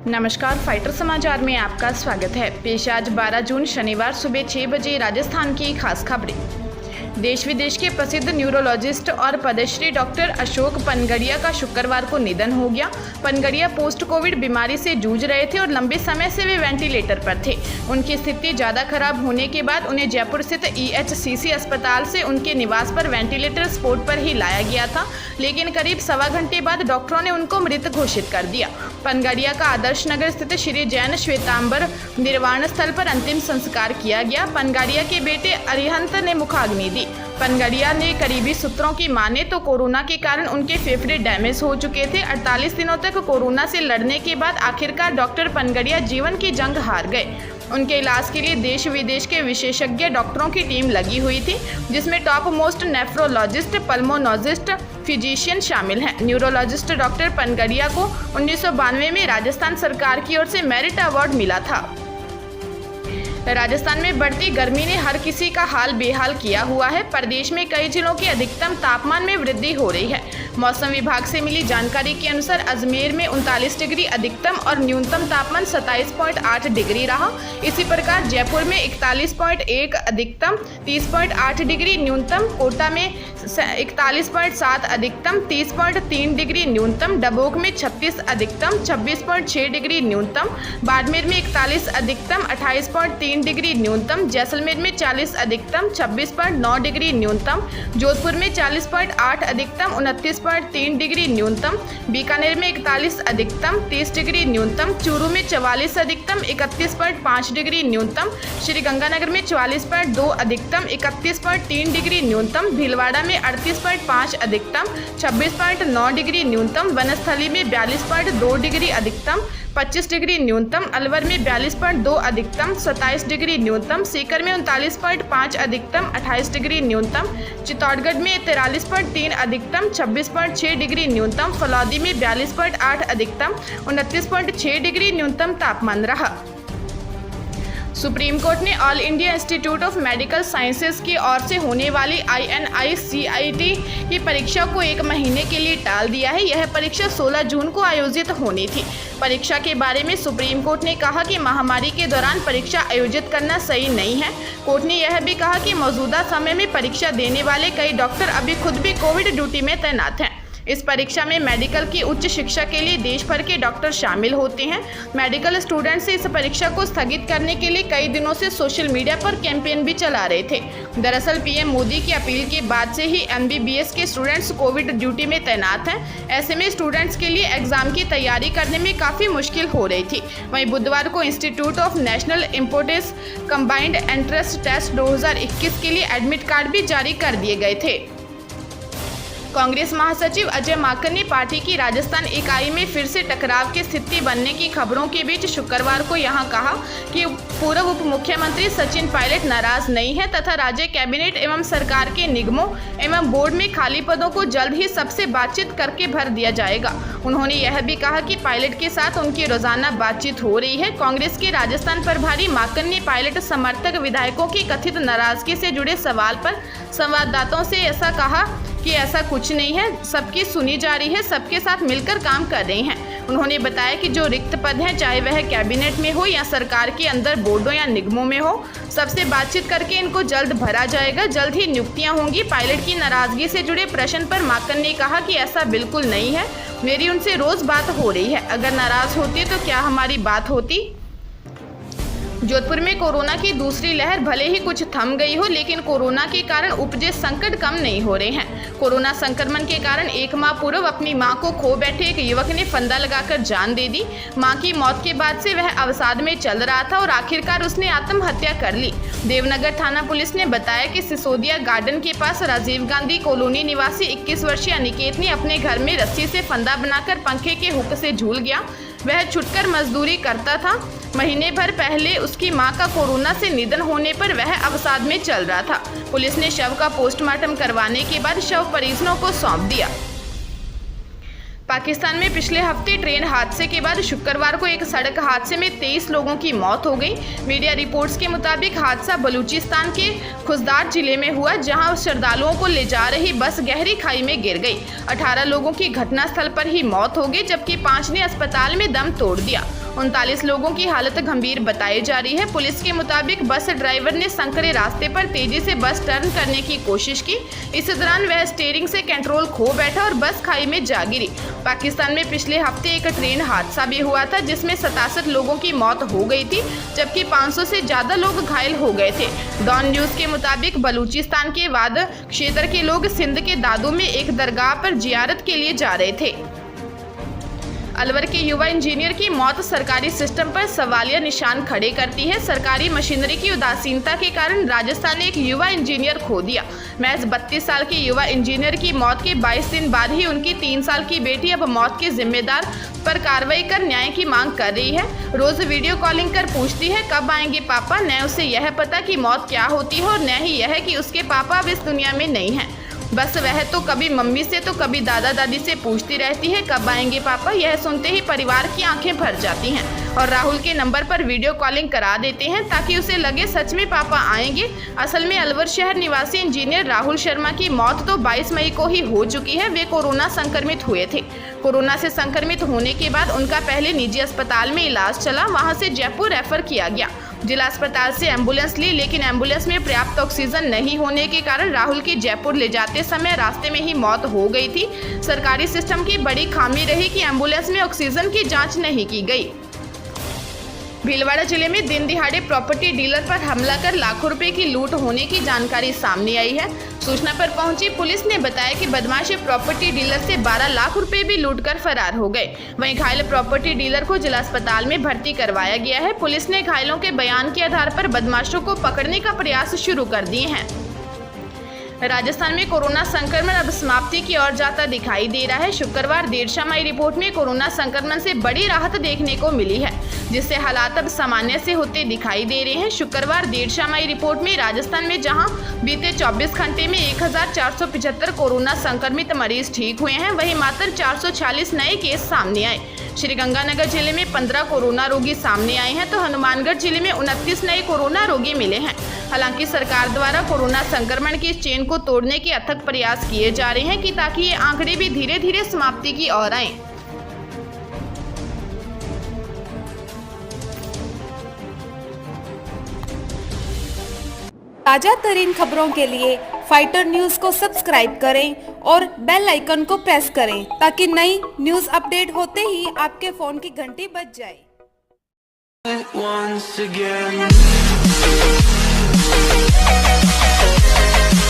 नमस्कार, फाइटर समाचार में आपका स्वागत है। पेश आज 12 जून शनिवार सुबह 6 बजे राजस्थान की खास खबरें। देश विदेश के प्रसिद्ध न्यूरोलॉजिस्ट और पद्मश्री डॉक्टर अशोक पनगड़िया का शुक्रवार को निधन हो गया। पनगड़िया पोस्ट कोविड बीमारी से जूझ रहे थे और लंबे समय से वे वेंटिलेटर पर थे। उनकी स्थिति ज़्यादा खराब होने के बाद उन्हें जयपुर स्थित EHCC अस्पताल से उनके निवास पर वेंटिलेटर सपोर्ट पर ही लाया गया था, लेकिन करीब सवा घंटे बाद डॉक्टरों ने उनको मृत घोषित कर दिया। पनगड़िया का आदर्श नगर स्थित श्री जैन श्वेतांबर निर्वाण स्थल पर अंतिम संस्कार किया गया। पनगड़िया के बेटे अरिहंत ने मुखाग्नि दी। पनगड़िया ने करीबी सूत्रों की माने तो कोरोना के कारण उनके फेफड़े डैमेज हो चुके थे। 48 दिनों तक कोरोना से लड़ने के बाद आखिरकार डॉक्टर पनगड़िया जीवन की जंग हार गए। उनके इलाज के लिए देश विदेश के विशेषज्ञ डॉक्टरों की टीम लगी हुई थी, जिसमें top most nephrologist, pulmonologist, physician शामिल हैं। न्यूरोलॉजिस्ट डॉक्टर पनगड़िया को 1992 में राजस्थान सरकार की ओर से मेरिट अवार्ड मिला था। राजस्थान में बढ़ती गर्मी ने हर किसी का हाल बेहाल किया हुआ है। प्रदेश में कई जिलों के अधिकतम तापमान में वृद्धि हो रही है। मौसम विभाग से मिली जानकारी के अनुसार अजमेर में 39 डिग्री अधिकतम और न्यूनतम तापमान 27.8 डिग्री रहा। इसी प्रकार जयपुर में 41.1 अधिकतम, 30.8 डिग्री न्यूनतम, कोटा में 41.7 अधिकतम, 30.3 डिग्री न्यूनतम, डबोक में 36 अधिकतम, 26.6 डिग्री न्यूनतम, बाड़मेर में 41 अधिकतम, 28.3 डिग्री न्यूनतम, जैसलमेर में 40 अधिकतम, 26.9 डिग्री न्यूनतम, जोधपुर में 40.8 अधिकतम, 29.3 डिग्री न्यूनतम, बीकानेर में 41 अधिकतम, 30 डिग्री न्यूनतम, चूरू में 44 अधिकतम, 31.5 डिग्री न्यूनतम, श्रीगंगानगर में 44.2 अधिकतम, 31.3 डिग्री न्यूनतम, भीलवाड़ा में 38.5 अधिकतम, 26.9 डिग्री न्यूनतम, वनस्थली में 42.2 डिग्री अधिकतम, 25 डिग्री न्यूनतम, अलवर में 42.2 अधिकतम, 27 डिग्री न्यूनतम, सीकर में 39.5 अधिकतम, 28 डिग्री न्यूनतम, चित्तौड़गढ़ में 43.3 अधिकतम, 26.6 डिग्री न्यूनतम, फलौदी में 42.8 अधिकतम, 29.6 डिग्री न्यूनतम तापमान रहा। सुप्रीम कोर्ट ने all India institute of medical sciences की ओर से होने वाली INI-CIT की परीक्षा को 1 महीने के लिए टाल दिया है। यह परीक्षा 16 जून को आयोजित होनी थी। परीक्षा के बारे में सुप्रीम कोर्ट ने कहा कि महामारी के दौरान परीक्षा आयोजित करना सही नहीं है। कोर्ट ने यह भी कहा कि मौजूदा समय में परीक्षा देने वाले कई डॉक्टर अभी खुद भी कोविड ड्यूटी में तैनात हैं। इस परीक्षा में मेडिकल की उच्च शिक्षा के लिए देश भर के डॉक्टर शामिल होते हैं। मेडिकल स्टूडेंट्स इस परीक्षा को स्थगित करने के लिए कई दिनों से सोशल मीडिया पर कैंपेन भी चला रहे थे। दरअसल PM मोदी की अपील के बाद से ही MBBS के स्टूडेंट्स कोविड ड्यूटी में तैनात हैं। ऐसे में स्टूडेंट्स के लिए एग्जाम की तैयारी करने में काफ़ी मुश्किल हो रही थी। वहीं बुधवार को institute of national importance combined entrance test 2021 के लिए एडमिट कार्ड भी जारी कर दिए गए थे। कांग्रेस महासचिव अजय माकन ने पार्टी की राजस्थान इकाई में फिर से टकराव की स्थिति बनने की खबरों के बीच शुक्रवार को यहां कहा कि पूर्व उप मुख्यमंत्री सचिन पायलट नाराज नहीं है तथा राज्य कैबिनेट एवं सरकार के निगमों एवं बोर्ड में खाली पदों को जल्द ही सबसे बातचीत करके भर दिया जाएगा। उन्होंने यह भी कहा कि पायलट के साथ उनकी रोजाना बातचीत हो रही है। कांग्रेस के राजस्थान प्रभारी माकन ने पायलट समर्थक विधायकों की कथित नाराजगी से जुड़े सवाल पर संवाददाताओं से ऐसा कहा कि ऐसा कुछ नहीं है, सबकी सुनी जा रही है, सबके साथ मिलकर काम कर रहे हैं। उन्होंने बताया कि जो रिक्त पद हैं, चाहे वह कैबिनेट में हो या सरकार के अंदर बोर्डों या निगमों में हो, सबसे बातचीत करके इनको जल्द भरा जाएगा, जल्द ही नियुक्तियां होंगी। पायलट की नाराजगी से जुड़े प्रश्न पर माकन ने कहा कि ऐसा बिल्कुल नहीं है, मेरी उनसे रोज बात हो रही है। अगर नाराज होती तो क्या हमारी बात होती। जोधपुर में कोरोना की दूसरी लहर भले ही कुछ थम गई हो, लेकिन कोरोना के कारण उपजे संकट कम नहीं हो रहे हैं। कोरोना संक्रमण के कारण 1 माह पूर्व अपनी मां को खो बैठे एक युवक ने फंदा लगाकर जान दे दी। मां की मौत के बाद से वह अवसाद में चल रहा था और आखिरकार उसने आत्महत्या कर ली। देवनगर थाना पुलिस ने बताया कि सिसोदिया गार्डन के पास राजीव गांधी कॉलोनी निवासी 21 वर्षीय अनिकेत ने अपने घर में रस्सी से फंदा बनाकर पंखे के हुक से झूल गया। वह छुटकर मजदूरी करता था। महीने भर पहले उसकी मां का कोरोना से निधन होने पर वह अवसाद में चल रहा था। पुलिस ने शव का पोस्टमार्टम करवाने के बाद शव परिजनों को सौंप दिया। पाकिस्तान में पिछले हफ्ते ट्रेन हादसे के बाद शुक्रवार को एक सड़क हादसे में 23 लोगों की मौत हो गई। मीडिया रिपोर्ट्स के मुताबिक हादसा बलूचिस्तान के खुजदार जिले में हुआ, जहां श्रद्धालुओं को ले जा रही बस गहरी खाई में गिर गई। 18 लोगों की घटनास्थल पर ही मौत हो गई, जबकि 5 ने अस्पताल में दम तोड़ दिया। 39 लोगों की हालत गंभीर बताई जा रही है। पुलिस के मुताबिक बस ड्राइवर ने संकरे रास्ते पर तेजी से बस टर्न करने की कोशिश की। इस दौरान वह स्टीयरिंग से कंट्रोल खो बैठा और बस खाई में जा गिरी। पाकिस्तान में पिछले हफ्ते एक ट्रेन हादसा भी हुआ था जिसमें 67 लोगों की मौत हो गई थी, जबकि 500 से ज्यादा लोग घायल हो गए थे। डॉन न्यूज के मुताबिक बलूचिस्तान के वाद क्षेत्र के लोग सिंध के दादू में एक दरगाह पर जियारत के लिए जा रहे थे। अलवर के युवा इंजीनियर की मौत सरकारी सिस्टम पर सवालिया निशान खड़े करती है। सरकारी मशीनरी की उदासीनता के कारण राजस्थान ने एक युवा इंजीनियर खो दिया। महज 32 साल के युवा इंजीनियर की मौत के 22 दिन बाद ही उनकी 3 साल की बेटी अब मौत के जिम्मेदार पर कार्रवाई कर न्याय की मांग कर रही है। रोज वीडियो कॉलिंग कर पूछती है कब आएंगे पापा। न उसे यह पता कि मौत क्या होती है और न ही यह कि उसके पापा अब इस दुनिया में नहीं हैं। बस वह तो कभी मम्मी से तो कभी दादा दादी से पूछती रहती है कब आएंगे पापा। यह सुनते ही परिवार की आंखें भर जाती हैं और राहुल के नंबर पर वीडियो कॉलिंग करा देते हैं ताकि उसे लगे सच में पापा आएंगे। असल में अलवर शहर निवासी इंजीनियर राहुल शर्मा की मौत तो 22 मई को ही हो चुकी है। वे कोरोना संक्रमित हुए थे। कोरोना से संक्रमित होने के बाद उनका पहले निजी अस्पताल में इलाज चला, वहां से जयपुर रेफर किया गया। जिला अस्पताल से एम्बुलेंस ली, लेकिन एम्बुलेंस में पर्याप्त ऑक्सीजन नहीं होने के कारण राहुल की जयपुर ले जाते समय रास्ते में ही मौत हो गई थी। सरकारी सिस्टम की बड़ी खामी रही कि एम्बुलेंस में ऑक्सीजन की जांच नहीं की गई। भीलवाड़ा जिले में दिन दिहाड़े प्रॉपर्टी डीलर पर हमला कर लाखों रुपए की लूट होने की जानकारी सामने आई है। सूचना पर पहुंची पुलिस ने बताया कि बदमाश प्रॉपर्टी डीलर से 12 लाख रुपए भी लूटकर फरार हो गए। वहीं घायल प्रॉपर्टी डीलर को जिला अस्पताल में भर्ती करवाया गया है। पुलिस ने घायलों के बयान के आधार पर बदमाशों को पकड़ने का प्रयास शुरू कर दिए हैं। राजस्थान में कोरोना संक्रमण अब समाप्ति की ओर जाता दिखाई दे रहा है। शुक्रवार देर शाम आई रिपोर्ट में कोरोना संक्रमण से बड़ी राहत देखने को मिली है, जिससे हालात अब सामान्य से होते दिखाई दे रहे हैं। शुक्रवार देर शाम आई रिपोर्ट में राजस्थान में जहां बीते 24 घंटे में 1475 कोरोना संक्रमित मरीज ठीक हुए हैं, वहीं मात्र 446 नए केस सामने आए। श्रीगंगानगर जिले में 15 कोरोना रोगी सामने आए हैं तो हनुमानगढ़ जिले में 29 नए कोरोना रोगी मिले हैं। हालांकि सरकार द्वारा कोरोना संक्रमण की चेन को तोड़ने के अथक प्रयास किए जा रहे हैं कि ताकि ये आंकड़े भी धीरे धीरे समाप्ति की ओर आएं। ताजा तरीन खबरों के लिए फाइटर न्यूज को सब्सक्राइब करें और बेल आइकन को प्रेस करें ताकि नई न्यूज अपडेट होते ही आपके फोन की घंटी बज जाए। Once again